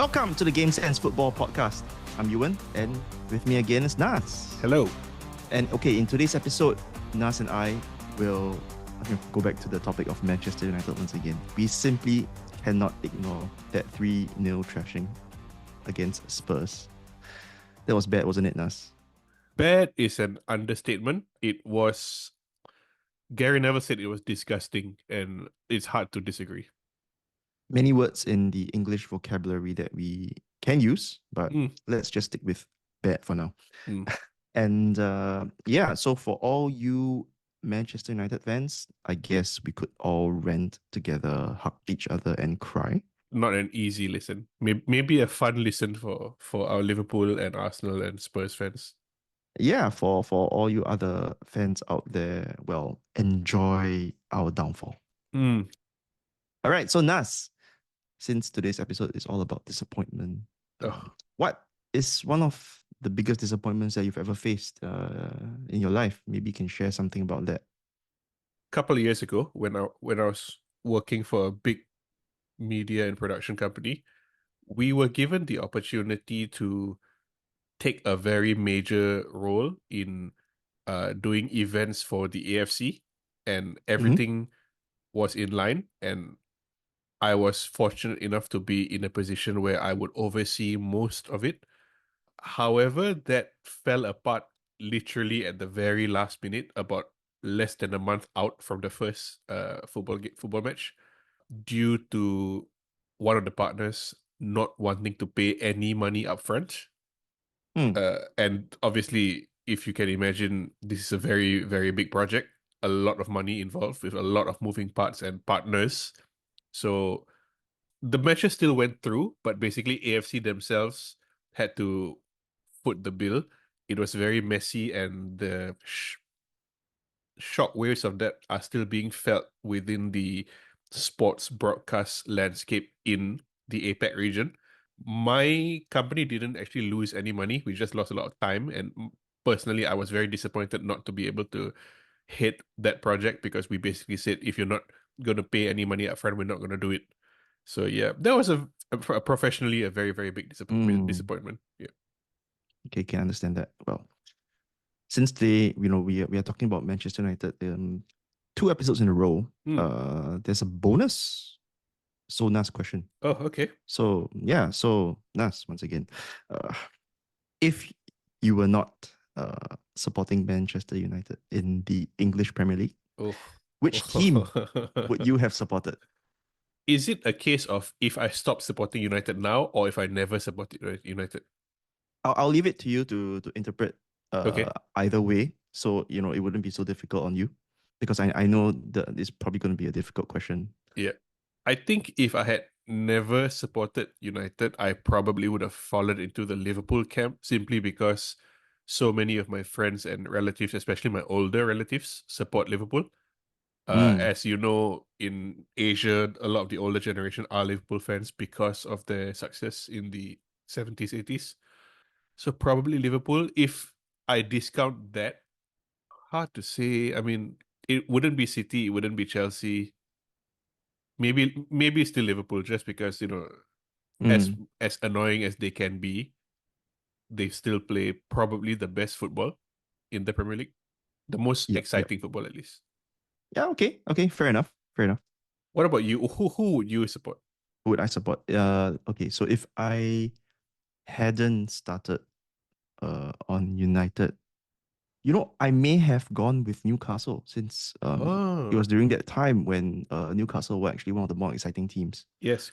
Welcome to the Game Sense Football Podcast. I'm Ewan, and with me again is Nas. Hello. And okay, in today's episode, Nas and I will go back to the topic of Manchester United once again. We simply cannot ignore that 3-0 thrashing against Spurs. That was bad, wasn't it, Nas? Bad is an understatement. It was... Gary Neville said it was disgusting, and it's hard to disagree. Many words in the English vocabulary that we can use, but let's just stick with bad for now. And so for all you Manchester United fans, I guess we could all rant together, hug each other and cry. Not an easy listen. Maybe a fun listen for our Liverpool and Arsenal and Spurs fans. Yeah, for all you other fans out there, well, enjoy our downfall. All right, so Nas, since today's episode is all about disappointment, what is one of the biggest disappointments that you've ever faced in your life? Maybe you can share something about that. A couple of years ago, when I was working for a big media and production company, we were given the opportunity to take a very major role in doing events for the AFC, and everything was in line, and I was fortunate enough to be in a position where I would oversee most of it. However, that fell apart literally at the very last minute, about less than a month out from the first football match, due to one of the partners not wanting to pay any money up front. And obviously, if you can imagine, this is a very, very big project, a lot of money involved with a lot of moving parts and partners. So the matches still went through, but basically AFC themselves had to foot the bill. It was very messy, and the shockwaves of that are still being felt within the sports broadcast landscape in the APAC region. My company didn't actually lose any money. We just lost a lot of time. And personally, I was very disappointed not to be able to hit that project, because we basically said, if you're not going to pay any money up front, we're not going to do it. So yeah, that was professionally a very, very big disappointment. Yeah. Okay, can understand that. Well, since we are talking about Manchester United, 2 episodes in a row, there's a bonus. So Nas question. Oh, okay. So Nas, once again, if you were not supporting Manchester United in the English Premier League, which team would you have supported? Is it a case of if I stop supporting United now, or if I never support United? I'll leave it to you to interpret either way. So, it wouldn't be so difficult on you, because I know that it's probably going to be a difficult question. Yeah. I think if I had never supported United, I probably would have fallen into the Liverpool camp, simply because so many of my friends and relatives, especially my older relatives, support Liverpool. As you know, in Asia, a lot of the older generation are Liverpool fans because of their success in the 70s, 80s. So probably Liverpool. If I discount that, hard to say. I mean, it wouldn't be City, it wouldn't be Chelsea. Maybe still Liverpool, just because, as annoying as they can be, they still play probably the best football in the Premier League. The most exciting football, at least. Yeah, okay, fair enough. What about you? Who would you support? Who would I support? Okay, so if I hadn't started on United, I may have gone with Newcastle, since it was during that time when Newcastle were actually one of the more exciting teams. Yes.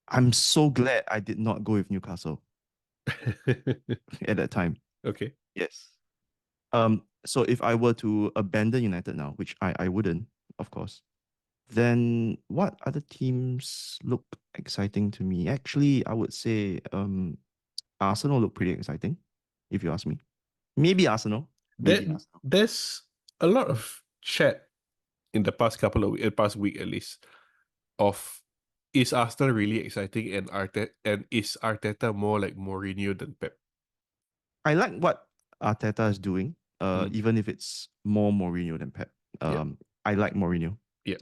I'm so glad I did not go with Newcastle at that time. Okay. Yes. So if I were to abandon United now, which I wouldn't, of course, then what other teams look exciting to me? Actually, I would say Arsenal look pretty exciting, if you ask me. Maybe Arsenal. There's a lot of chat in the past past week at least, of, is Arsenal really exciting, and is Arteta more like Mourinho than Pep? I like what Arteta is doing, even if it's more Mourinho than Pep. I like Mourinho. Yeah.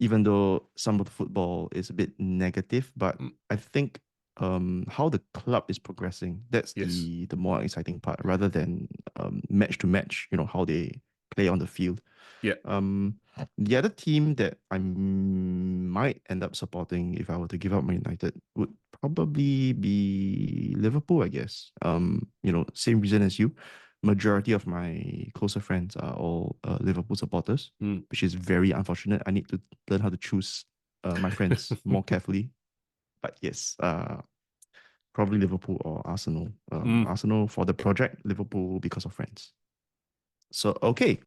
even though some of the football is a bit negative, but I think how the club is progressing, that's Yes. the more exciting part rather than match to match, how they play on the field. Yeah. The other team that I might end up supporting if I were to give up my United would probably be Liverpool, I guess. Same reason as you. Majority of my closer friends are all Liverpool supporters, which is very unfortunate. I need to learn how to choose my friends more carefully. But yes, probably Liverpool or Arsenal. Arsenal for the project, Liverpool because of friends. So, okay,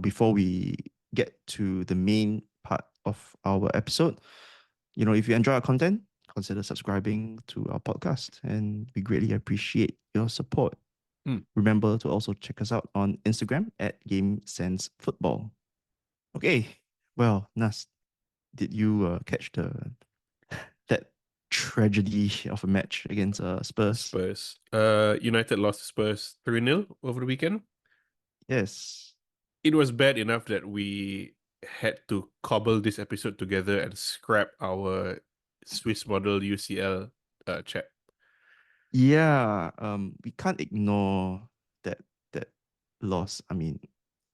before we get to the main part of our episode, if you enjoy our content, consider subscribing to our podcast, and we greatly appreciate your support. Remember to also check us out on Instagram at Game Sense Football. Okay, well, Nas, did you catch that tragedy of a match against Spurs? Spurs. United lost to Spurs 3-0 over the weekend. Yes. It was bad enough that we had to cobble this episode together and scrap our Swiss model UCL chat. Yeah, we can't ignore that loss. I mean,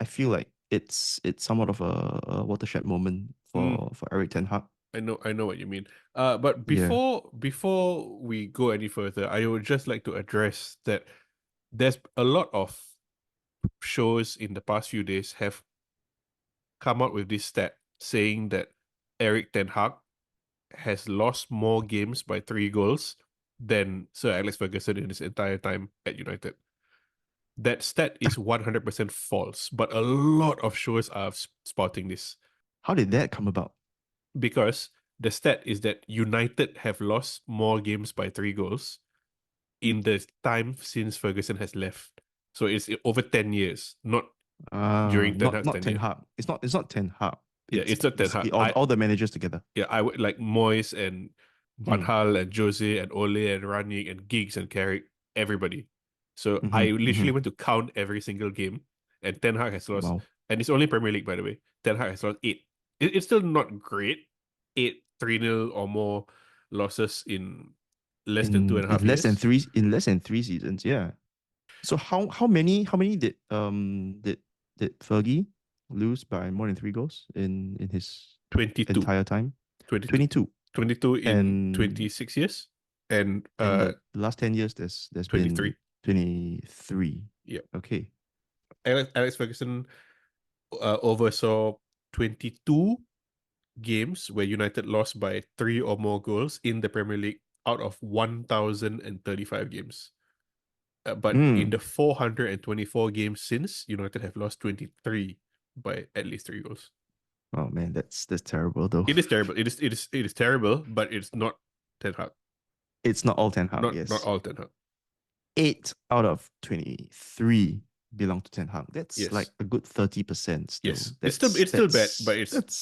I feel like it's somewhat of a watershed moment for Erik Ten Hag. I know what you mean. But Yeah. before we go any further, I would just like to address that there's a lot of shows in the past few days have come out with this stat saying that Erik Ten Hag has lost more games by 3 goals than Sir Alex Ferguson in his entire time at United. That stat is 100% false, but a lot of shows are spotting this. How did that come about? Because the stat is that United have lost more games by 3 goals in the time since Ferguson has left. So it's over 10 years, not during Ten Hag's Not Ten tenure. Hag. It's not Ten Hag. Yeah, it's not Ten Hag. All the managers together. Yeah, I would like Moyes and Van Gaal and Jose and Ole and Ranić and Giggs and Carrick, everybody. So I literally went to count every single game, and Ten Hag has lost, Wow. and it's only Premier League, by the way. Ten Hag has lost 8. It's still not great. 8 3-0 or more losses in less than two In and a half years. less than 3 seasons, yeah. So how many did Fergie lose by more than 3 goals in his 22. entire time? 22. 22. 22 in And 26 years. And the last 10 years there's 23. been 23. Yeah. Okay. Alex Ferguson oversaw 22 games where United lost by 3 or more goals in the Premier League out of 1,035 games. But in the 424 games since, United have lost 23 by at least 3 goals. Oh man, that's terrible though. It is terrible. It is terrible, but it's not Ten Hag. It's not all Ten Hag, Not yes. all Ten Hag. 8 out of 23 belong to Ten Hag. That's Yes. like a good 30% still. Yes. It's still bad, but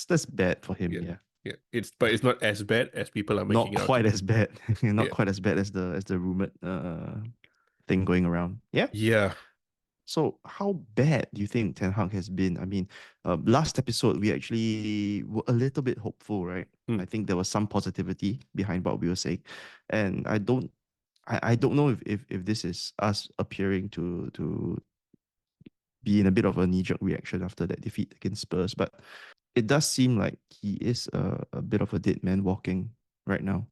that's bad for him, yeah. Yeah. It's not as bad as people are making Not it out quite to be. as bad. Not quite as bad as the rumored thing going around. Yeah. Yeah. So how bad do you think Ten Hag has been? I mean, last episode we actually were a little bit hopeful, right? I think there was some positivity behind what we were saying, and I don't know if this is us appearing to be in a bit of a knee-jerk reaction after that defeat against Spurs, but it does seem like he is a bit of a dead man walking right now.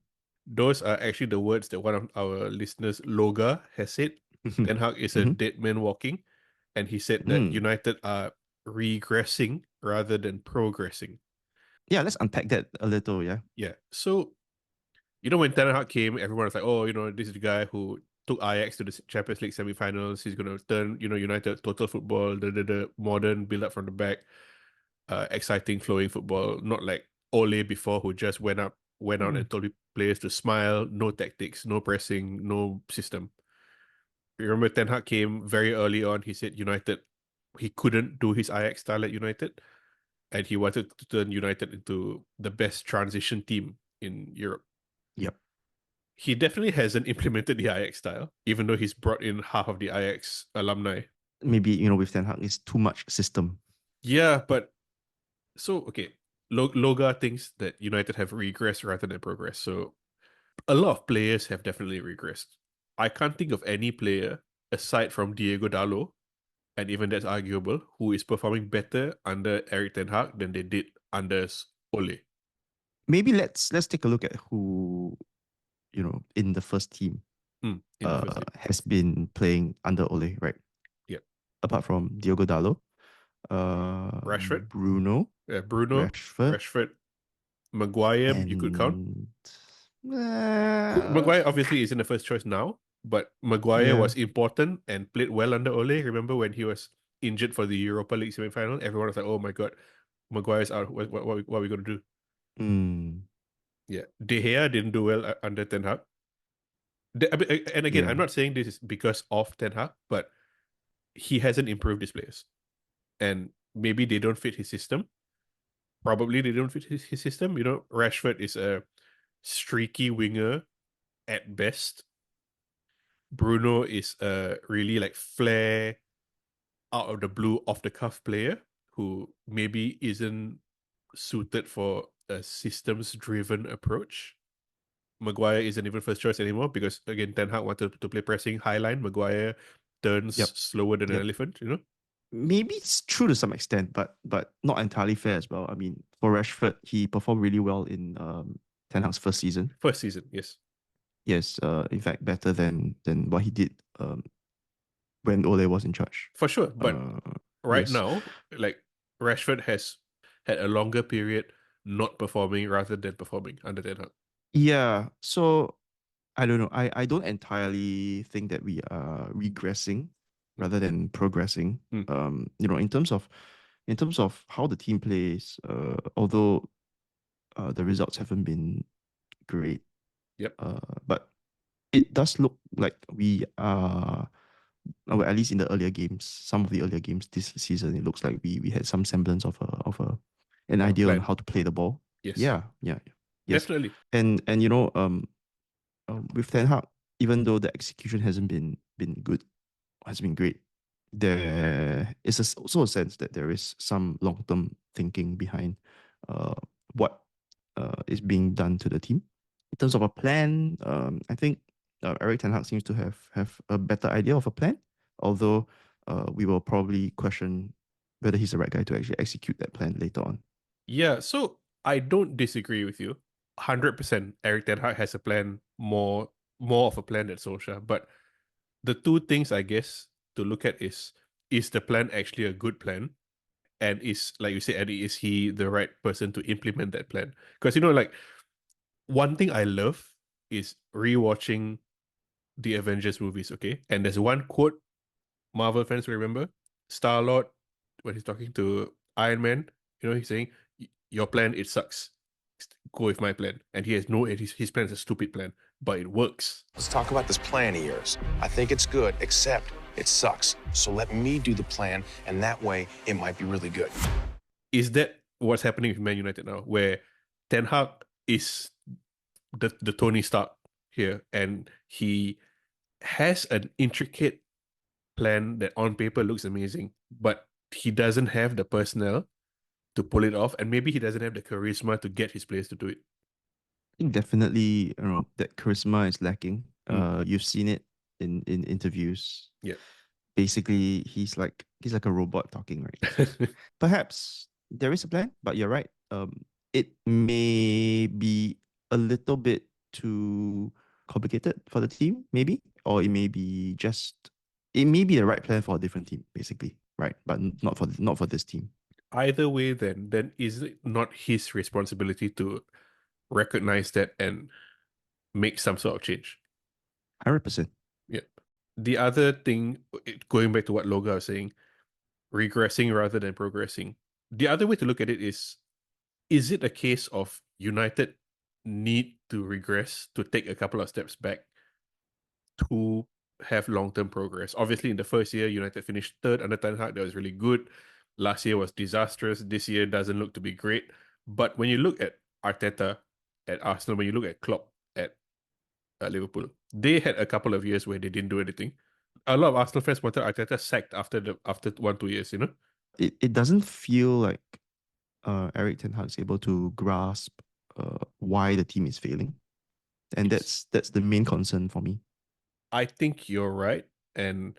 Those are actually the words that one of our listeners, Loga, has said. Ten Hag is a dead man walking. And he said that United are regressing rather than progressing. Yeah, let's unpack that a little, yeah. Yeah. So, when Ten Hag came, everyone was like, oh, this is the guy who took Ajax to the Champions League semifinals. He's going to turn, United total football, the modern build up from the back, exciting, flowing football, not like Ole before, who just went out and told players to smile, no tactics, no pressing, no system. Remember, Ten Hag came very early on. He said he couldn't do his Ajax style at United, and he wanted to turn United into the best transition team in Europe. Yep. He definitely hasn't implemented the Ajax style, even though he's brought in half of the Ajax alumni. Maybe, with Ten Hag, it's too much system. Yeah, but so, okay. Loga thinks that United have regressed rather than progressed. So a lot of players have definitely regressed. I can't think of any player aside from Diego Dallo, and even that's arguable, who is performing better under Erik Ten Hag than they did under Ole. Maybe let's take a look at who, in the first team In the first team. has been playing under Ole, right? Yeah. Apart from Diogo Dallo, Rashford, Bruno, Bruno, Rashford, Rashford, Maguire, you could count. and Maguire obviously isn't the first choice now, but Maguire yeah. was important and played well under Ole. Remember when he was injured for the Europa League semi-final? Everyone was like, "Oh my God, Maguire's out. What are we going to do?" Mm, Yeah, De Gea didn't do well under Ten Hag. And again, I'm yeah. not saying this is because of Ten Hag, but he hasn't improved his players, and maybe they don't fit his system. Probably they don't fit his system. Rashford is a streaky winger at best. Bruno is a really like flair out of the blue off the cuff player who maybe isn't suited for a systems driven approach. Maguire isn't even first choice anymore because again Ten Hag wanted to play pressing high line. Maguire turns Yep. slower than an Yep. elephant. Maybe it's true to some extent, but not entirely fair as well. I mean, for Rashford, he performed really well in Ten Hag's first season. First season, yes. Yes, in fact, better than what he did when Ole was in charge. For sure. But right Yes. now, like Rashford has had a longer period not performing rather than performing under Ten Hag. Yeah. So I don't know. I don't entirely think that we are regressing rather than progressing. Mm. In terms of how the team plays, although the results haven't been great, Yep. but it does look like we are, well, at least in the earlier games, some of the earlier games this season, it looks like we had some semblance of an idea on Plan. how to play the ball. Yes. Yeah, yeah, yes, Definitely. and with Ten Hag, even though the execution hasn't been good, has been great, there is also a sense that there is some long term thinking behind what is being done to the team. In terms of a plan, I think Erik Ten Hag seems to have a better idea of a plan, although we will probably question whether he's the right guy to actually execute that plan later on. Yeah, so I don't disagree with you. 100% Erik Ten Hag has a plan, more of a plan than Solskjaer. But the two things I guess to look at is the plan actually a good plan? And is, like you said, Eddie, is he the right person to implement that plan? Because like one thing I love is rewatching the Avengers movies, okay? And there's one quote Marvel fans will remember. Star-Lord, when he's talking to Iron Man, he's saying, your plan, it sucks. Go with my plan. And he has his plan is a stupid plan, but it works. Let's talk about this plan of yours. I think it's good, except it sucks. So let me do the plan, and that way it might be really good. Is that what's happening with Man United now, where Ten Hag is the Tony Stark here, and he has an intricate plan that on paper looks amazing, but he doesn't have the personnel to pull it off, and maybe he doesn't have the charisma to get his players to do it. I think definitely, that charisma is lacking. You've seen it in interviews. Yeah. Basically, he's like a robot talking, right? Perhaps there is a plan, but you're right. It may be a little bit too complicated for the team, maybe, or it may be the right plan for a different team, basically, right? But not for this team. Either way, then is it not his responsibility to recognize that and make some sort of change? 100%. Yeah. The other thing, going back to what Loga was saying, regressing rather than progressing. The other way to look at it is it a case of United need to regress to take a couple of steps back to have long-term progress? Obviously, in the first year, United finished third under Ten Hag. That was really good. Last year was disastrous. This year doesn't look to be great. But when you look at Arteta at Arsenal, when you look at Klopp at Liverpool, they had a couple of years where they didn't do anything. A lot of Arsenal fans wanted Arteta sacked after 1-2 years. It doesn't feel like Erik Ten Hag is able to grasp why the team is failing, and that's the main concern for me. I think you're right, and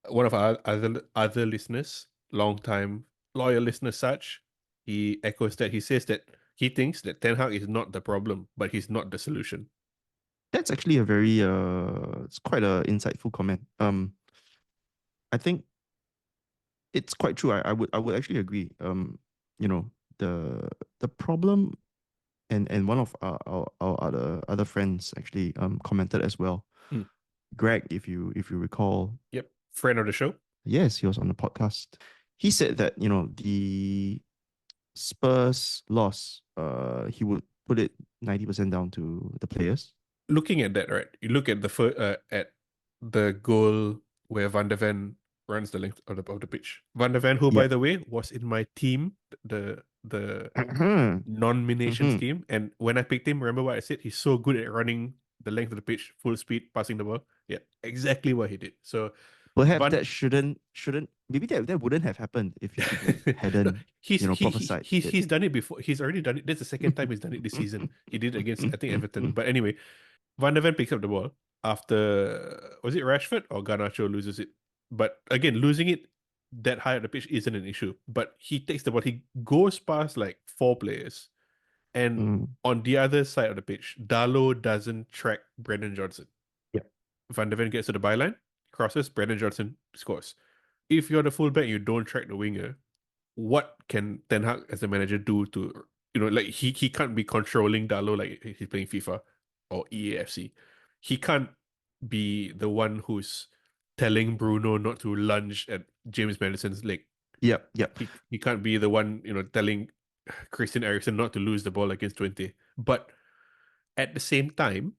one of our other listeners, long time loyal listener, such, he echoes that. He says that he thinks that Ten Hag is not the problem, but he's not the solution. That's actually a very it's quite a insightful comment. I think it's quite true. I would actually agree. You know, the problem, and one of our other friends actually commented as well. Greg, if you recall. Yep, friend of the show. Yes, he was on the podcast. He said that, the Spurs loss, he would put it 90% down to the players. Looking at that, right? You look at the goal where Van der Ven runs the length of the pitch. Van der Ven, who by the way was in my team, the non-mination scheme, and when I picked him, remember what I said? He's so good at running the length of the pitch, full speed, passing the ball. Yeah, exactly what he did. So perhaps that shouldn't maybe that wouldn't have happened if he hadn't prophesied. He's done it before. He's already done it. That's the second time he's done it this season. He did it against, I think, Everton. But anyway, Van der Ven picks up the ball after, was it Rashford or Garnacho loses it? But again, losing it that high on the pitch isn't an issue. But he takes the ball, he goes past like 4 players. And on the other side of the pitch, Dalot doesn't track Brendan Johnson. Yeah. Van der Ven gets to the byline, crosses, Brendan Johnson scores. If you're the fullback, you don't track the winger, what can Ten Hag as a manager do to, like he can't be controlling Dalot like he's playing FIFA or EAFC. He can't be the one who's telling Bruno not to lunge at James Maddison's leg. Yep. He can't be the one, telling Christian Eriksen not to lose the ball against 20. But at the same time,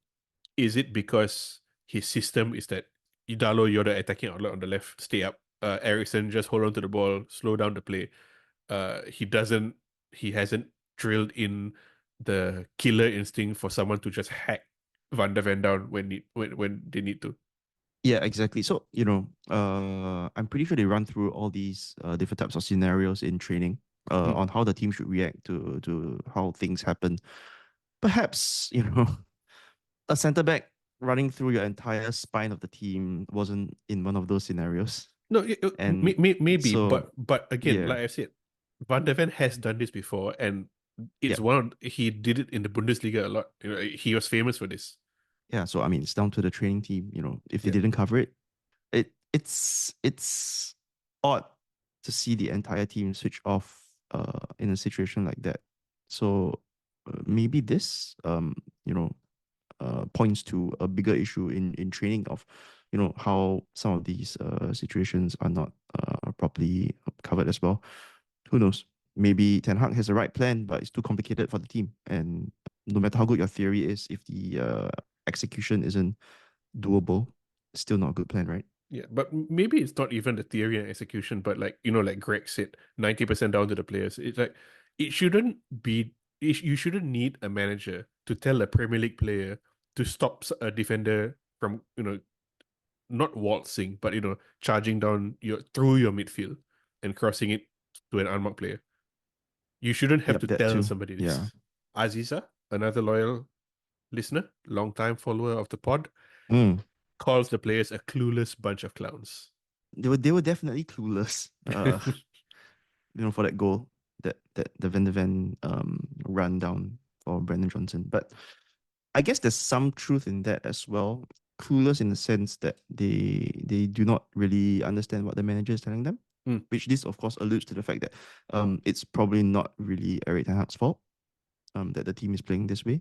is it because his system is that Dalot, you're the attacking outlet on the left, stay up. Eriksen, just hold on to the ball, slow down the play. He hasn't drilled in the killer instinct for someone to just hack Van der Ven down when they need to. Yeah, exactly. So, I'm pretty sure they run through all these different types of scenarios in training on how the team should react to how things happen. Perhaps, a centre back running through your entire spine of the team wasn't in one of those scenarios. No, maybe, so, but again, yeah. like I said, Van der Ven has done this before, and it's he did it in the Bundesliga a lot. He was famous for this. Yeah, so I mean, it's down to the training team. If they didn't cover it, it's odd to see the entire team switch off in a situation like that. So maybe this points to a bigger issue in training of how some of these situations are not properly covered as well. Who knows? Maybe Ten Hag has the right plan, but it's too complicated for the team. And no matter how good your theory is, if the execution isn't doable, it's still not a good plan, right? Yeah, but maybe it's not even the theory and execution, but like Greg said, 90% down to the players. It's like you shouldn't need a manager to tell a Premier League player to stop a defender from not waltzing, but charging down through your midfield and crossing it to an unmarked player. You shouldn't have to tell somebody this. Yeah. Aziza, another loyal listener, long-time follower of the pod, calls the players a clueless bunch of clowns. They were definitely clueless. For that goal, that the Van der Ven run down for Brendan Johnson. But I guess there's some truth in that as well. Clueless in the sense that they do not really understand what the manager is telling them. Which this of course alludes to the fact that it's probably not really Erik Ten Hag's fault that the team is playing this way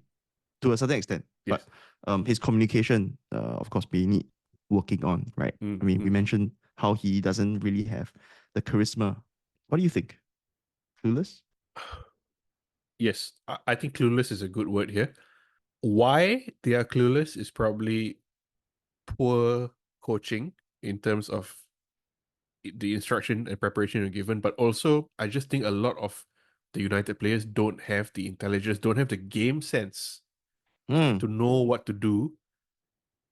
to a certain extent. Yes. But his communication, of course, we need working on, right? I mean, we mentioned how he doesn't really have the charisma. What do you think? Clueless? Yes, I think clueless is a good word here. Why they are clueless is probably poor coaching in terms of the instruction and preparation you're given, but also I just think a lot of the United players don't have the intelligence, don't have the game sense to know what to do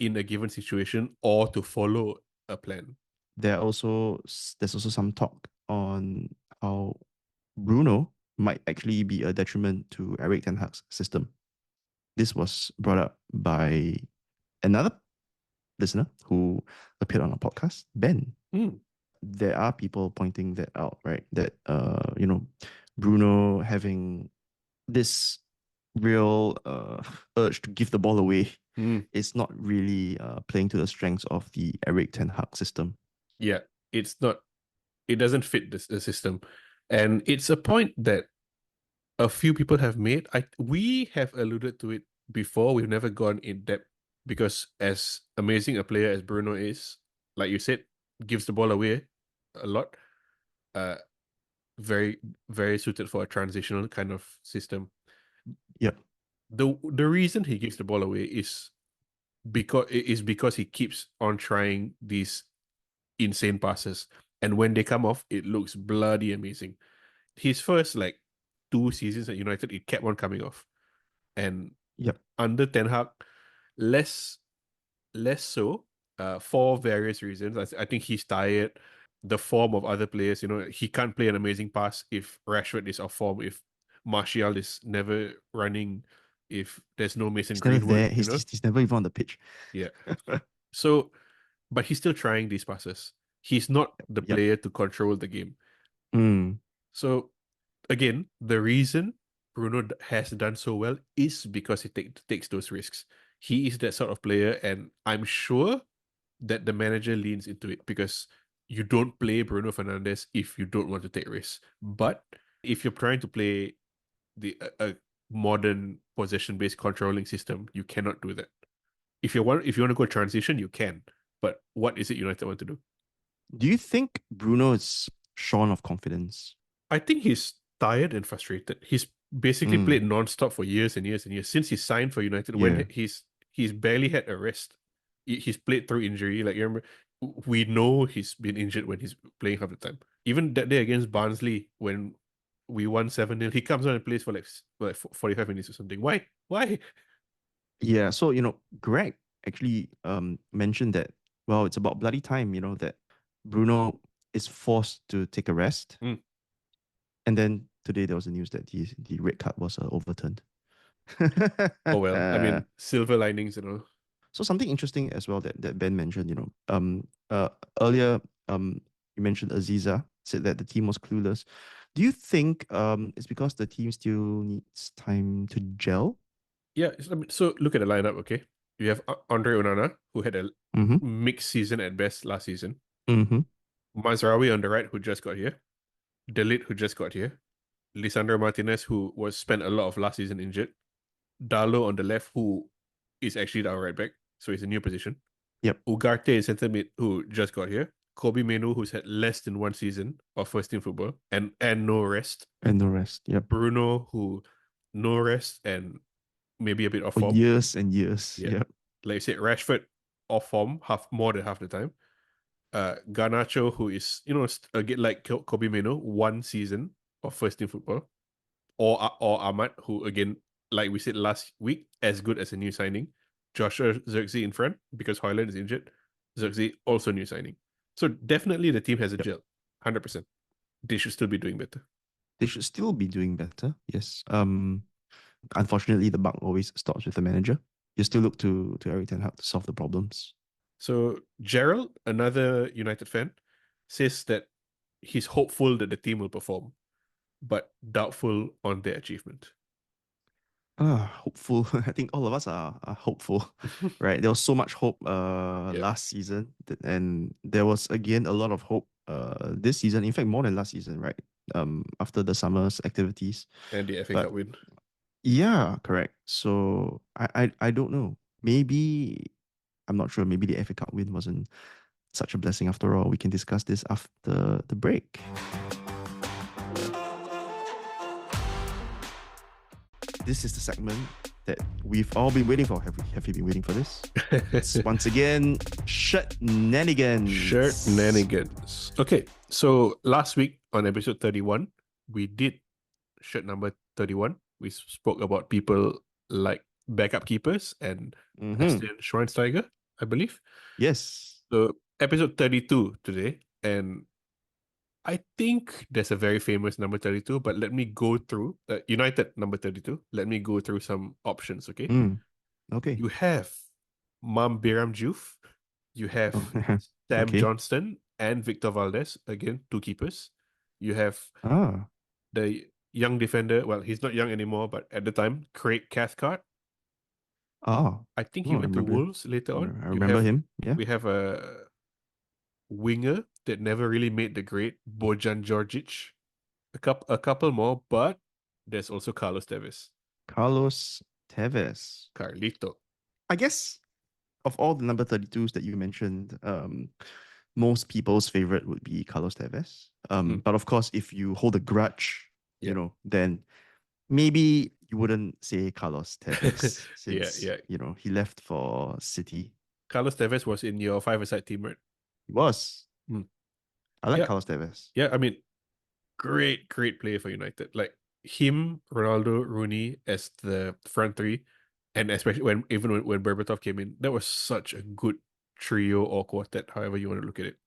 in a given situation or to follow a plan. There's also some talk on how Bruno might actually be a detriment to Erik Ten Hag's system. This was brought up by another listener who appeared on a podcast, Ben. There are people pointing that out, right? That Bruno having this real urge to give the ball away is not really playing to the strengths of the Erik Ten Hag system. Yeah, it's not. It doesn't fit the system, and it's a point that a few people have made. We have alluded to it before. We've never gone in depth because as amazing a player as Bruno is, like you said, gives the ball away a lot. Very, very suited for a transitional kind of system. Yep. The reason he gives the ball away is because he keeps on trying these insane passes, and when they come off, it looks bloody amazing. His first 2 seasons at United, it kept on coming off, and under Ten Hag, less so, for various reasons. I think he's tired. The form of other players, he can't play an amazing pass if Rashford is off form, if Martial is never running, if there's no Mason He's never Greenwood. there. He's never even on the pitch. Yeah. So, but he's still trying these passes. He's not the player to control the game. So, again, the reason Bruno has done so well is because he takes those risks. He is that sort of player, and I'm sure that the manager leans into it because you don't play Bruno Fernandes if you don't want to take risks. But if you're trying to play a modern possession-based controlling system, you cannot do that. If you want to go transition, you can. But what is it United want to do? Do you think Bruno is shorn of confidence? I think he's tired and frustrated. He's basically played non-stop for years and years and years since he signed for United. When he's barely had a rest. He's played through injury. Like, you remember, we know he's been injured when he's playing half the time. Even that day against Barnsley, when we won 7-0, he comes on and plays for like 45 minutes or something. Why? Yeah, so Greg actually mentioned that, well, it's about bloody time, that Bruno is forced to take a rest. And then today there was the news that the red card was overturned. Oh well, I mean, silver linings, So something interesting as well that Ben mentioned, earlier you mentioned Aziza said that the team was clueless. Do you think it's because the team still needs time to gel? Yeah, so look at the lineup, okay? You have Andre Onana, who had a mixed season at best last season. Mazraoui on the right, who just got here. De Ligt, who just got here. Lisandro Martinez, who was spent a lot of last season injured. Darlow on the left, who is actually our right back, so it's a new position. Yep. Ugarte is centre mid, who just got here. Kobe Menu, who's had less than 1 season of first team football and no rest. Yep. Bruno, who no rest and maybe a bit off form. Years and years. Yeah. Yep. Like I said, Rashford off form more than half the time. Garnacho, who is, again, like Kobe Meno, 1 season of first team football. Or Ahmad, who, again, like we said last week, as good as a new signing. Joshua Zirkzee in front because Højlund is injured. Zirkzee, also new signing. So definitely the team has a gel, 100%. They should still be doing better. They should still be doing better, yes. Unfortunately, the buck always stops with the manager. You still look to Erik Ten Hag to solve the problems. So Gerald, another United fan, says that he's hopeful that the team will perform, but doubtful on their achievement. Hopeful. I think all of us are hopeful, right? There was so much hope last season, and there was again a lot of hope this season. In fact, more than last season, right? After the summer's activities and the FA Cup win. Yeah, correct. So I don't know. Maybe I'm not sure. Maybe the FA Cup win wasn't such a blessing after all. We can discuss this after the break. This is the segment that we've all been waiting for. Have you been waiting for this? It's once again Shirt-nanigans. Shirt-nanigans. Okay, so last week on episode 31, we did shirt number 31. We spoke about people like backup keepers and Bastian Schweinsteiger, I believe. Yes. So episode 32 today, and I think there's a very famous number 32, but let me go through United number 32. Let me go through some options, okay? Okay. You have Mam Biram Juve, you have Sam Okay. Johnston and Victor Valdez, again, two keepers. You have Ah. the young defender, well, he's not young anymore, but at the time, Craig Cathcart. Oh. I think he Oh, I went to remember. Wolves later on. I remember him. Yeah. We have a winger that never really made the grade, Bojan Djordjic. A couple more, but there's also Carlos Tevez. Carlos Tevez. Carlito. I guess of all the number 32s that you mentioned, most people's favorite would be Carlos Tevez. But of course, if you hold a grudge, you know, then maybe you wouldn't say Carlos Tevez since, you know, he left for City. Carlos Tevez was in your five-a-side team, right? He was. I like Carlos Tevez. Yeah, I mean, great player for United. Like him, Ronaldo, Rooney as the front three, and especially when Berbatov came in, that was such a good trio or quartet, however you want to look at it.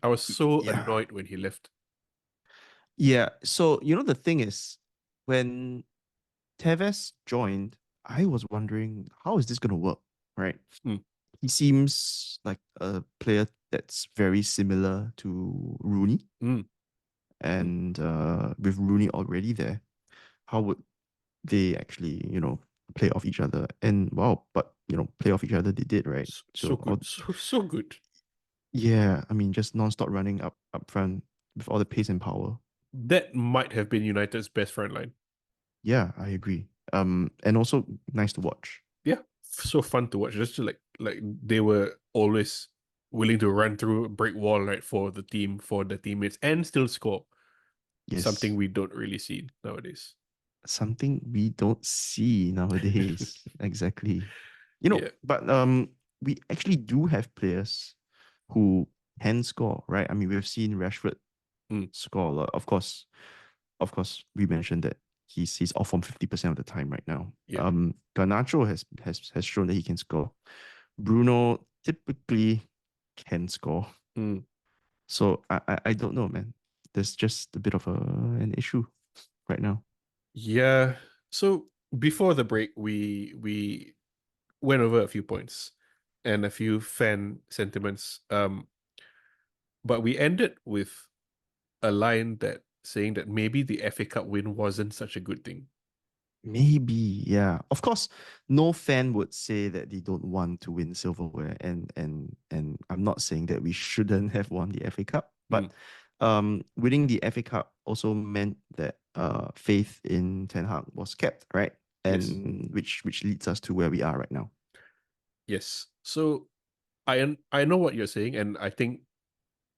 I was so annoyed when he left. Yeah. So, you know, the thing is, when Tevez joined, I was wondering, how is this going to work? Right. He seems like a player that's very similar to Rooney. And with Rooney already there, how would they actually, you know, play off each other? And wow, but you know, play off each other they did, right? So good. So good. Yeah, I mean, just non-stop running up front with all the pace and power. That might have been United's best front line. Yeah, I agree. And also nice to watch. Yeah, so fun to watch. Just like they were always willing to run through a brick wall, right, for the team, for the teammates, and still score. Yes. Something we don't really see nowadays. Something we don't see nowadays. Exactly. You know, but we actually do have players who can score, right? I mean, we've seen Rashford score a lot. Of course, we mentioned that he's off from 50% of the time right now. Garnacho has shown that he can score. Bruno typically can score. So I don't know, man. There's just a bit of an issue right now. Yeah. So before the break, we went over a few points and a few fan sentiments. But we ended with a line that saying that maybe the FA Cup win wasn't such a good thing. Maybe, yeah. Of course, no fan would say that they don't want to win silverware, and I'm not saying that we shouldn't have won the FA Cup, but winning the FA Cup also meant that faith in Ten Hag was kept, right? And which leads us to where we are right now. Yes. So I know what you're saying, and I think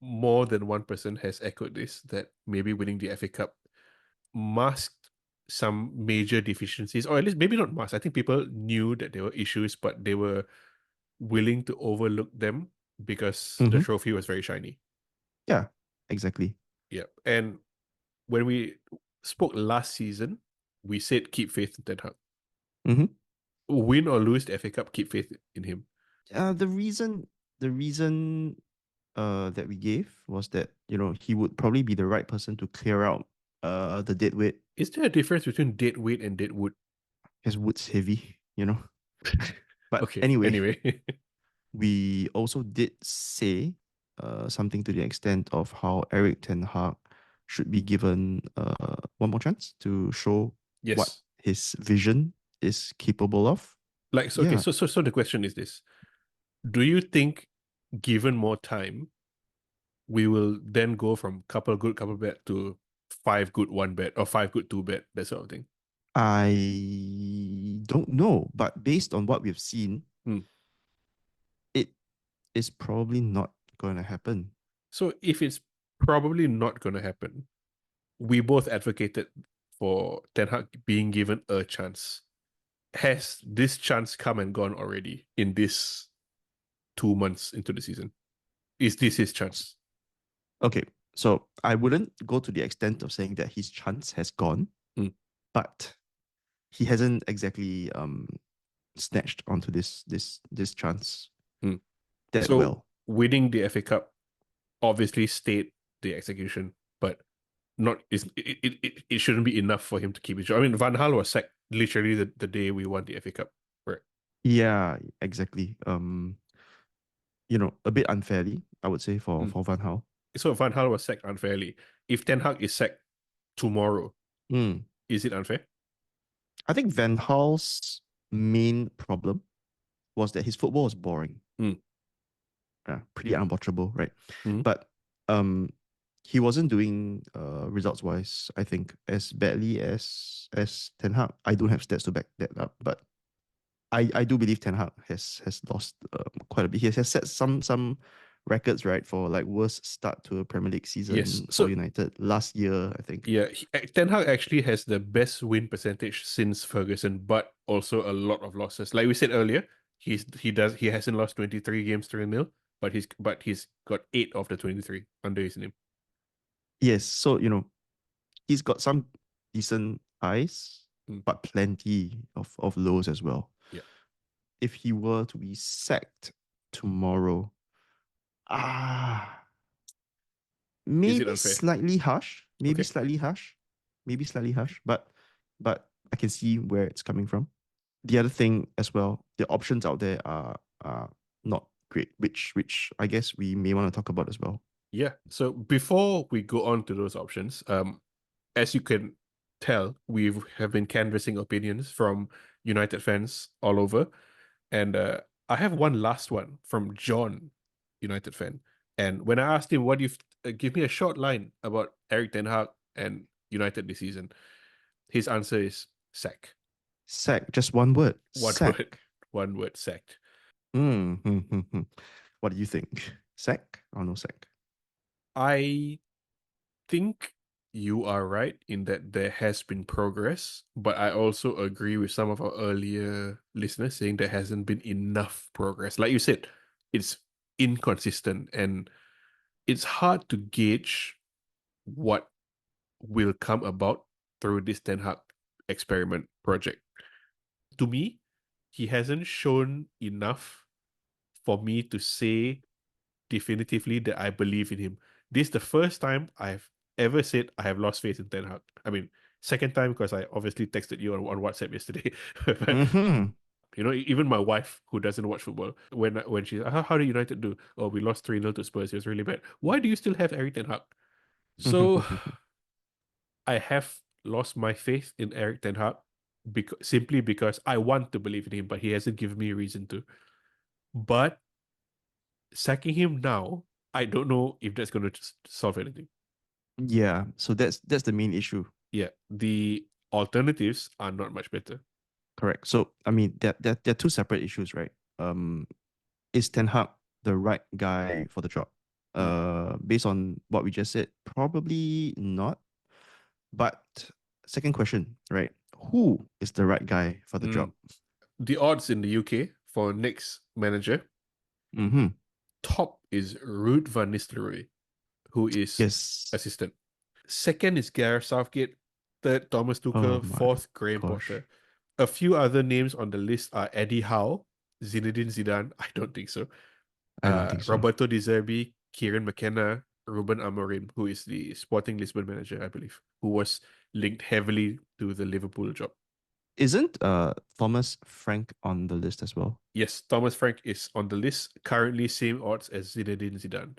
more than one person has echoed this, that maybe winning the FA Cup masked some major deficiencies, or at least maybe not masked. I think people knew that there were issues, but they were willing to overlook them because the trophy was very shiny. Yeah, exactly. Yeah. And when we spoke last season, we said keep faith in Ten Hag. Win or lose the FA Cup, keep faith in him. The reason that we gave was that, you know, he would probably be the right person to clear out the dead weight. Is there a difference between dead weight and dead wood? Because wood's heavy, you know. But okay. Anyway. We also did say something to the extent of how Erik Ten Hag should be given one more chance to show what his vision is capable of. Like, so, okay, so the question is this. Do you think, given more time, we will then go from couple good, couple bad to 5 good, 1 bad, or 5 good, 2 bad, that sort of thing? I don't know, but based on what we've seen, it is probably not going to happen. So if it's probably not going to happen, we both advocated for Ten Hag being given a chance. Has this chance come and gone already in this 2 months into the season? Is this his chance? Okay, so I wouldn't go to the extent of saying that his chance has gone, but he hasn't exactly snatched onto this chance that so well. Winning the FA Cup obviously stayed the execution. but not it shouldn't be enough for him to keep his job. I mean, Van Gaal was sacked literally the day we won the FA Cup, right? Yeah, exactly. A bit unfairly, I would say, for Van Gaal. So Van Gaal was sacked unfairly. If Ten Hag is sacked tomorrow, Mm. is it unfair? I think Van Gaal's main problem was that his football was boring. Pretty unwatchable, right? But he wasn't doing results wise, I think, as badly as Ten Hag. I don't have stats to back that up, but I do believe Ten Hag has lost quite a bit. He has set some records, right, for like worst start to a Premier League season Yes. for United last year, I think. Yeah, Ten Hag actually has the best win percentage since Ferguson, but also a lot of losses. Like we said earlier, he hasn't lost 23 games 3-0, but he's got 8 of the 23 under his name. Yes, so he's got some decent highs, but plenty of lows as well. Yeah. If he were to be sacked tomorrow, maybe slightly harsh. Maybe slightly harsh. But I can see where it's coming from. The other thing as well, the options out there are not great, which I guess we may want to talk about as well. Yeah. So before we go on to those options, as you can tell, we have been canvassing opinions from United fans all over, and I have one last one from John, United fan. And when I asked him, "What do you give me a short line about Erik Ten Hag and United this season?" his answer is sack. Sack, just one word. One word, sacked. What do you think? Sack or no sack? I think you are right in that there has been progress, but I also agree with some of our earlier listeners saying there hasn't been enough progress. Like you said, it's inconsistent and it's hard to gauge what will come about through this Ten Hag experiment project. To me, he hasn't shown enough for me to say definitively that I believe in him. This is the first time I've ever said I have lost faith in Ten Hag. I mean, second time because I obviously texted you on WhatsApp yesterday. But, even my wife, who doesn't watch football, when she how did United do? Oh, we lost 3-0 to Spurs. It was really bad. Why do you still have Erik Ten Hag? So I have lost my faith in Erik Ten Hag simply because I want to believe in him, but he hasn't given me a reason to. But sacking him now, I don't know if that's going to solve anything. Yeah, so that's the main issue. Yeah, the alternatives are not much better. Correct. So I mean, they're two separate issues, right? Is Ten Hag the right guy for the job? Based on what we just said, probably not. But second question, right? Who is the right guy for the job? The odds in the UK for next manager, top is Ruud van Nistelrooy, who is assistant. Second is Gareth Southgate. Third, Thomas Tuchel. Fourth, Graham Potter. A few other names on the list are Eddie Howe, Zinedine Zidane. I don't think so. I don't think so. Roberto De Zerbi, Kieran McKenna, Ruben Amorim, who is the Sporting Lisbon manager, I believe, who was linked heavily to the Liverpool job. Isn't Thomas Frank on the list as well? Yes, Thomas Frank is on the list. Currently, same odds as Zinedine Zidane.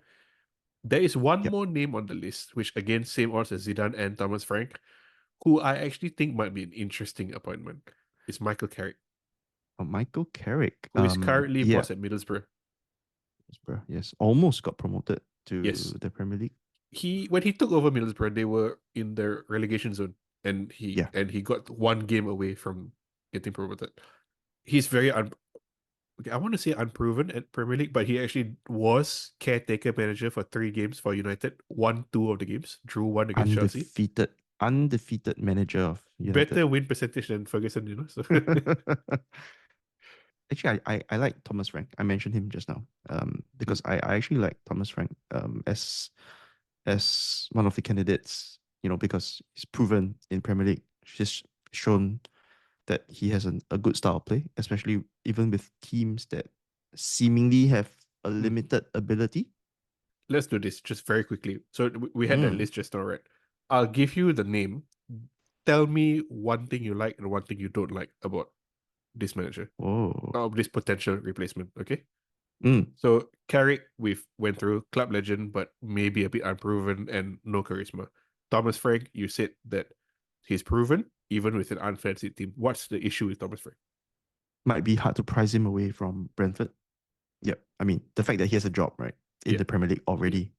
There is one more name on the list, which again, same odds as Zidane and Thomas Frank, who I actually think might be an interesting appointment. It's Michael Carrick. Oh, Michael Carrick. Who is currently boss at Middlesbrough. Yes, almost got promoted to the Premier League. When he took over Middlesbrough, they were in the relegation zone, and he got one game away from getting promoted. He's very I want to say unproven at Premier League, but he actually was caretaker manager for 3 games for United. Won 2 of the games, drew 1 against Chelsea. Undefeated manager of United. Better win percentage than Ferguson, So. Actually, I like Thomas Frank. I mentioned him just now. Because I actually like Thomas Frank as one of the candidates, because he's proven in Premier League. He's shown that he has a good style of play, especially even with teams that seemingly have a limited ability. let's do this just very quickly. So we had that list just now, right? I'll give you the name. Tell me one thing you like and one thing you don't like about this manager. This potential replacement, okay? So Carrick, we've went through club legend, but maybe a bit unproven and no charisma. Thomas Frank, you said that he's proven, even with an unfancy team. What's the issue with Thomas Frank? Might be hard to prize him away from Brentford. Yep. I mean, the fact that he has a job, right, in the Premier League already.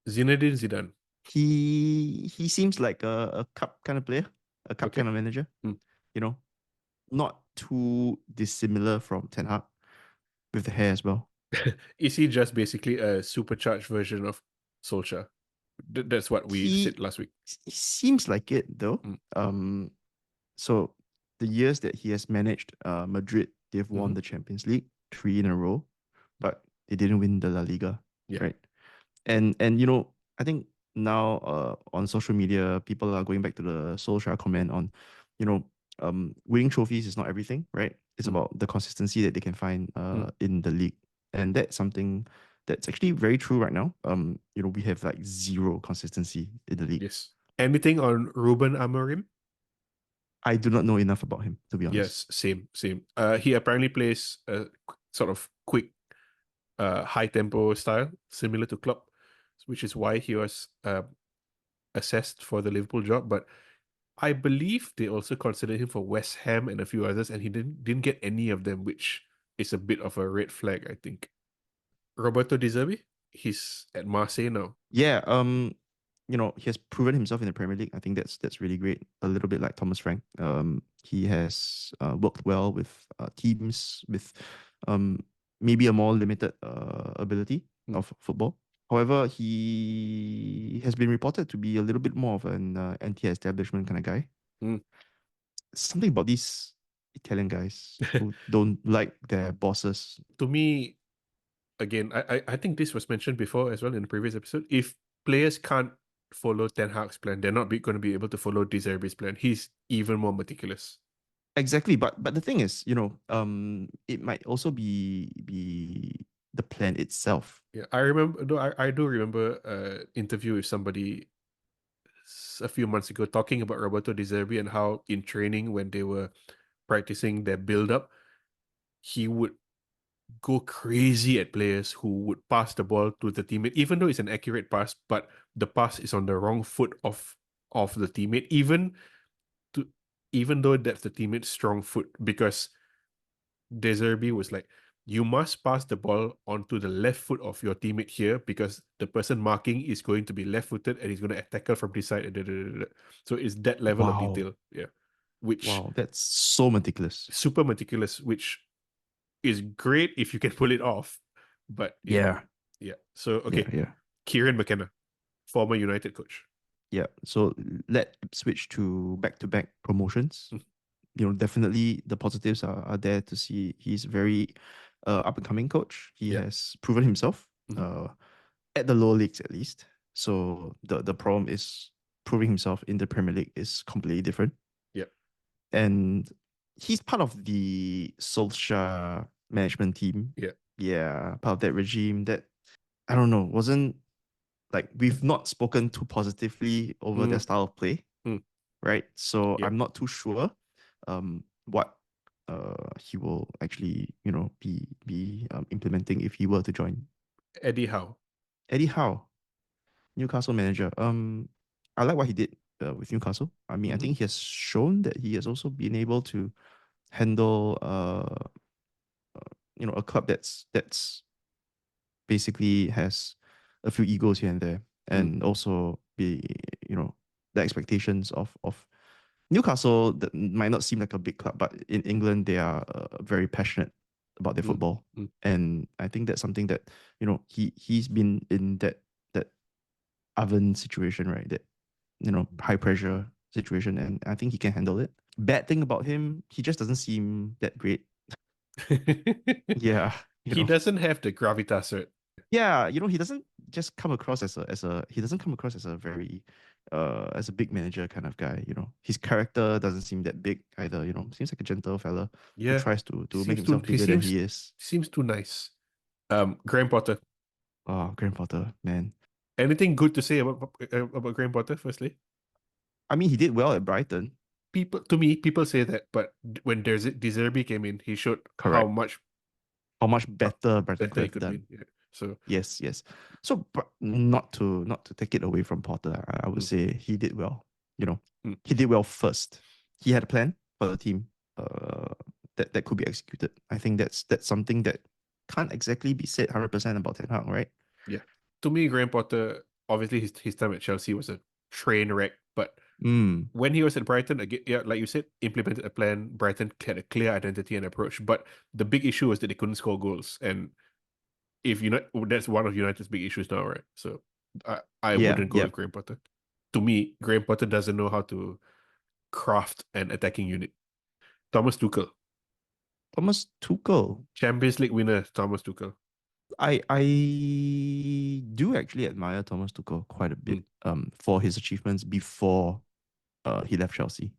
Zinedine Zidane. He seems like a cup kind of player, a cup kind of manager. You know, not too dissimilar from Ten Hag with the hair as well. Is he just basically a supercharged version of Solskjaer? That's what we said last week. He seems like it though. So the years that he has managed Madrid, they've won the Champions League 3 in a row, but they didn't win the La Liga, right? And you know, I think now on social media, people are going back to the Solskjaer comment on, you know, winning trophies is not everything, right? It's about the consistency that they can find in the league. And that's something that's actually very true right now. You know, we have like zero consistency in the league. Yes. Anything on Ruben Amorim? I do not know enough about him, to be honest. Yes, same. He apparently plays a sort of quick, high tempo style, similar to Klopp, which is why he was assessed for the Liverpool job. But I believe they also considered him for West Ham and a few others, and he didn't get any of them, which is a bit of a red flag, I think. Roberto De Zerbi, he's at Marseille now. Yeah, you know, he has proven himself in the Premier League. I think that's really great. A little bit like Thomas Frank. He has worked well with teams with maybe a more limited ability of football. However, he has been reported to be a little bit more of an anti-establishment kind of guy. Something about these Italian guys who don't like their bosses. To me, again, I think this was mentioned before as well in the previous episode. If players can't follow Ten Hag's plan, they're not going to be able to follow De Zerbi's plan. He's even more meticulous. Exactly, but the thing is, you know, it might also be the plan itself. Yeah, I remember. Though I do remember an interview with somebody a few months ago talking about Roberto De Zerbi and how in training when they were practicing their build-up, he would go crazy at players who would pass the ball to the teammate, even though it's an accurate pass, but the pass is on the wrong foot of the teammate, even though that's the teammate's strong foot, because De Zerbi was like, you must pass the ball onto the left foot of your teammate here because the person marking is going to be left-footed and he's going to tackle from this side. So it's that level of detail. Yeah. That's so meticulous. Super meticulous, which is great if you can pull it off. But yeah. So okay. Kieran McKenna, former United coach. Yeah. So let's switch to back-to-back promotions. You know, definitely the positives are there to see. He's very up-and-coming coach. He has proven himself at the lower leagues at least. So the problem is proving himself in the Premier League is completely different. Yeah. And he's part of the Solskjaer management team. Yeah, part of that regime that, I don't know, wasn't like, we've not spoken too positively over their style of play, right? So I'm not too sure what he will actually, you know, be implementing if he were to join. Eddie Howe, Newcastle manager. I like what he did with Newcastle. I mean, I think he has shown that he has also been able to handle you know, a club that's basically has a few egos here and there, and also be, you know, the expectations of Newcastle that might not seem like a big club, but in England they are very passionate about their football, and I think that's something that, you know, he's been in that oven situation, right? That, you know, high pressure situation, and I think he can handle it. Bad thing about him, he just doesn't seem that great. Yeah, he doesn't have the gravitas, right? Yeah, you know, he doesn't just come across as he doesn't come across as a very as a big manager kind of guy. You know, his character doesn't seem that big either. You know, seems like a gentle fella who tries to make himself bigger than he is. Seems too nice. Graham Potter, Oh, Graham Potter, man. Anything good to say about Graham Potter? Firstly, I mean, he did well at Brighton. People say that, but when De Zerbi came in, he showed how Correct. much Better Brighton could he have could done. be. Yeah. So Yes. So, but not to take it away from Potter, I would say he did well. He did well first. He had a plan for the team that could be executed. I think that's something that can't exactly be said 100% about Ten Hag, right? yeah, to me, Graham Potter, obviously his time at Chelsea was a train wreck, but when he was at Brighton, again, yeah, like you said, implemented a plan. Brighton had a clear identity and approach, but the big issue was that they couldn't score goals, and if that's one of United's big issues now, right? So I wouldn't go with Graham Potter. To me, Graham Potter doesn't know how to craft an attacking unit. Thomas Tuchel, Champions League winner, Thomas Tuchel. I do actually admire Thomas Tuchel quite a bit for his achievements before he left Chelsea.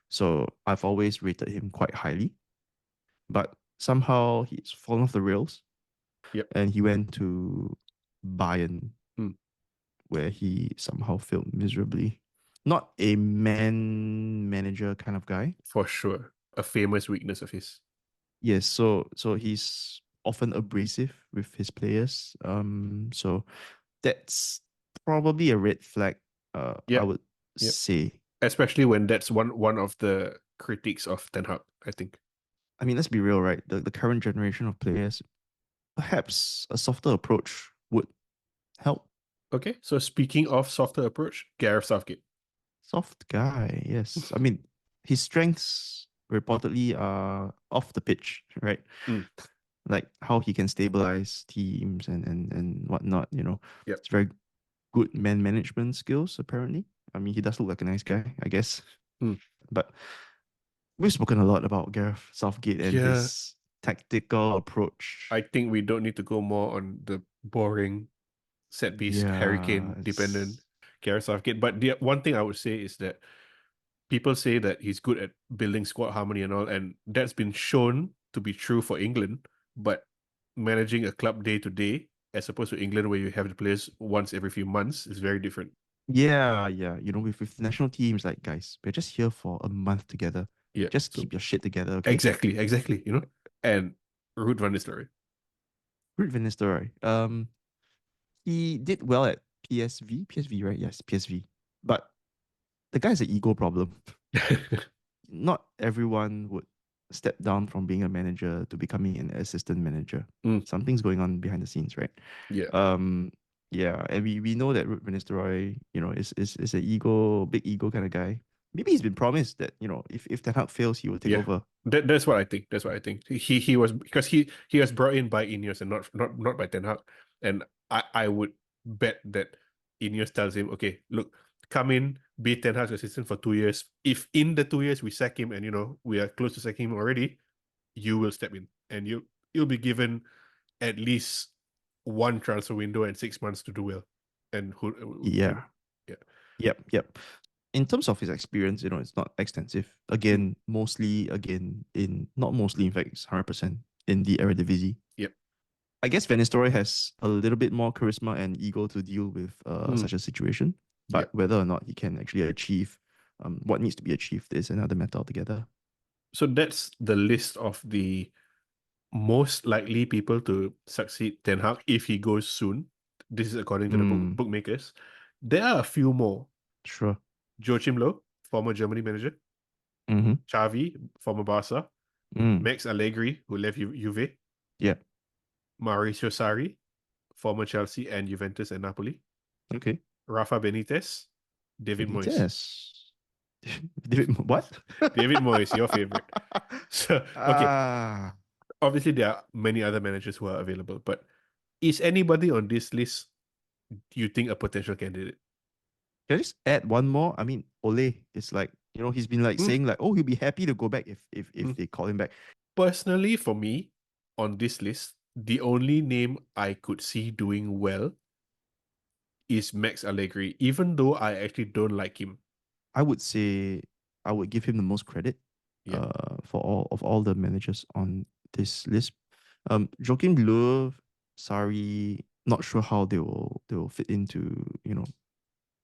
So I've always rated him quite highly, but somehow he's fallen off the rails. Yep. And he went to Bayern, where he somehow failed miserably. Not a manager kind of guy. For sure. A famous weakness of his. Yes, so he's often abrasive with his players. So that's probably a red flag, I would say. Especially when that's one of the critiques of Ten Hag, I think. I mean, let's be real, right? The current generation of players, perhaps a softer approach would help. Okay, so speaking of softer approach, Gareth Southgate. Soft guy, yes. I mean, his strengths reportedly are off the pitch, right? Like how he can stabilize teams and whatnot, It's very good man management skills, apparently. I mean, he does look like a nice guy, I guess. But we've spoken a lot about Gareth Southgate and his tactical approach. I think we don't need to go more on the boring set piece, Hurricane dependent Gareth Southgate. But the one thing I would say is that people say that he's good at building squad harmony and all, and that's been shown to be true for England. But managing a club day to day, as opposed to England, where you have the players once every few months, is very different. Yeah. With national teams, like, guys, we're just here for a month together. Yeah, just keep your shit together, okay? Exactly. And Ruud van Nistelrooy. He did well at PSV, right? Yes, PSV. But the guy's an ego problem. Not everyone would step down from being a manager to becoming an assistant manager. Something's going on behind the scenes, right? Yeah. And we know that Ruud van Nistelrooy, is a big ego kind of guy. Maybe he's been promised that, if Ten Hag fails, he will take over. That's what I think. He was, because he was brought in by Ineos and not by Ten Hag. And I would bet that Ineos tells him, okay, look, come in, be Ten Hag's assistant for 2 years. If in the 2 years we sack him and we are close to sacking him already, you will step in and you'll be given at least one transfer window and 6 months to do well. And Yep. In terms of his experience, it's not extensive. In fact, it's 100% in the Eredivisie. Yep. I guess Van Nistelrooy has a little bit more charisma and ego to deal with such a situation. But whether or not he can actually achieve what needs to be achieved is another matter altogether. So that's the list of the most likely people to succeed Ten Hag if he goes soon. This is according to the bookmakers. There are a few more. Sure. Joachim Low, former Germany manager. Xavi, former Barca. Max Allegri, who left Juve. Yeah. Mauricio Sarri, former Chelsea and Juventus and Napoli. Okay. Rafa Benitez. David Moyes. What? David Moyes, your favorite. So, okay. Obviously, there are many other managers who are available, but is anybody on this list you think a potential candidate? Can I just add one more? I mean, Ole is like, he's been like saying like, oh, he'll be happy to go back if they call him back. Personally, for me, on this list, the only name I could see doing well is Max Allegri, even though I actually don't like him. I would say I would give him the most credit for all the managers on this list. Joachim Löw, Sarri, not sure how they will fit into,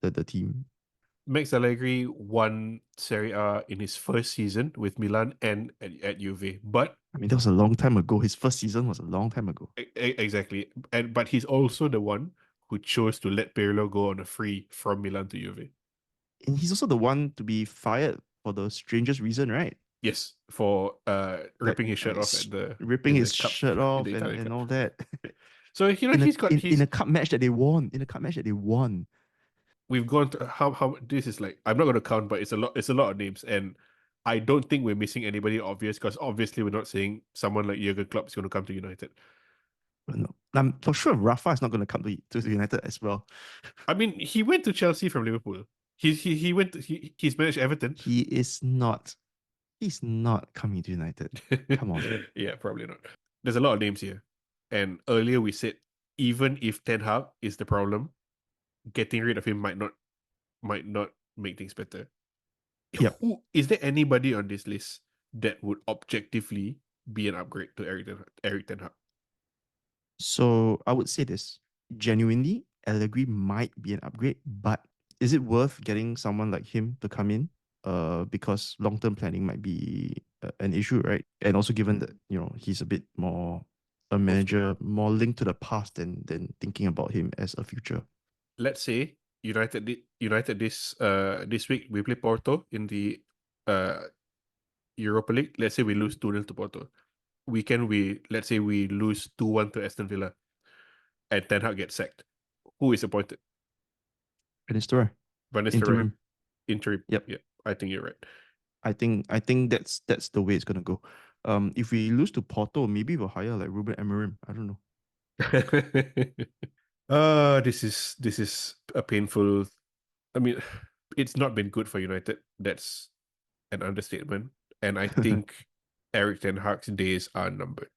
the team. Max Allegri won Serie A in his first season with Milan and at Juve, but I mean, that was a long time ago. His first season was a long time ago. exactly, but he's also the one who chose to let Pirlo go on a free from Milan to Juve. And he's also the one to be fired for the strangest reason, right? Yes, for ripping his shirt off at ripping his cup, shirt off in the Italian and Cup. all that. So in a cup match that they won. We've gone to how this is like, I'm not gonna count, but it's a lot of names, and I don't think we're missing anybody obvious, because obviously we're not saying someone like Jurgen Klopp is going to come to United. No, I'm for sure Rafa is not going to come to United as well. I mean, he went to Chelsea from Liverpool. He's managed Everton. He's not coming to United. Come on. Yeah, probably not. There's a lot of names here, and earlier we said even if Ten Hag is the problem, getting rid of him might not make things better. Yep. Who is there anybody on this list that would objectively be an upgrade to Erik Ten Hag? So I would say this. Genuinely, Allegri might be an upgrade, but is it worth getting someone like him to come in? Because long-term planning might be an issue, right? And also given that, he's a bit more a manager, more linked to the past than thinking about him as a future. Let's say United this week we play Porto in the Europa League. Let's say we lose 2-0 to Porto. Let's say we lose 2-1 to Aston Villa, and Ten Hag gets sacked. Who is appointed? Van Nistelrooy. Interim. Yep. Yeah, I think you're right. I think that's the way it's gonna go. If we lose to Porto, maybe we'll hire like Ruben Amorim. I don't know. This is a painful. I mean, it's not been good for United. That's an understatement. And I think Erik Ten Hag's days are numbered.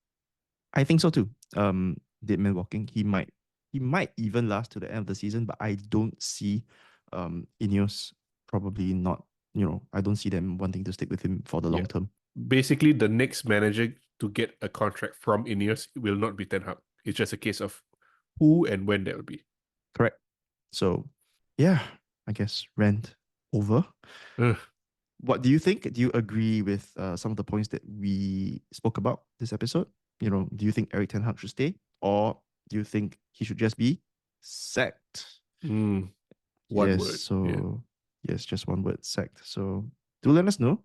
I think so too. Dead man walking. He might even last to the end of the season, but I don't see Ineos probably not. I don't see them wanting to stick with him for the long term. Basically, the next manager to get a contract from Ineos will not be Ten Hag. It's just a case of who and when that will be. Correct. So, yeah, I guess rant over. What do you think? Do you agree with some of the points that we spoke about this episode? Do you think Erik Ten Hag should stay, or do you think he should just be sacked? One word. So yes, just one word, sacked. So do let us know.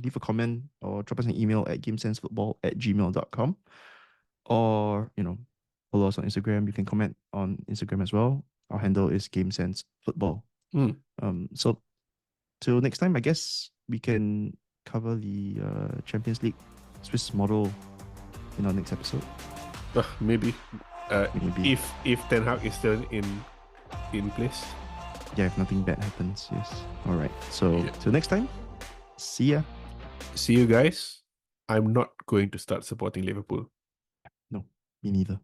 Leave a comment or drop us an email at gamesensfootball@gmail.com, or follow us on Instagram. You can comment on Instagram as well. Our handle is gamesensfootball. So till next time, I guess we can cover the Champions League Swiss model in our next episode. Maybe. Maybe. If Ten Hag is still in place. Yeah, if nothing bad happens, yes. All right. So till next time, see ya. See you guys. I'm not going to start supporting Liverpool. No, me neither.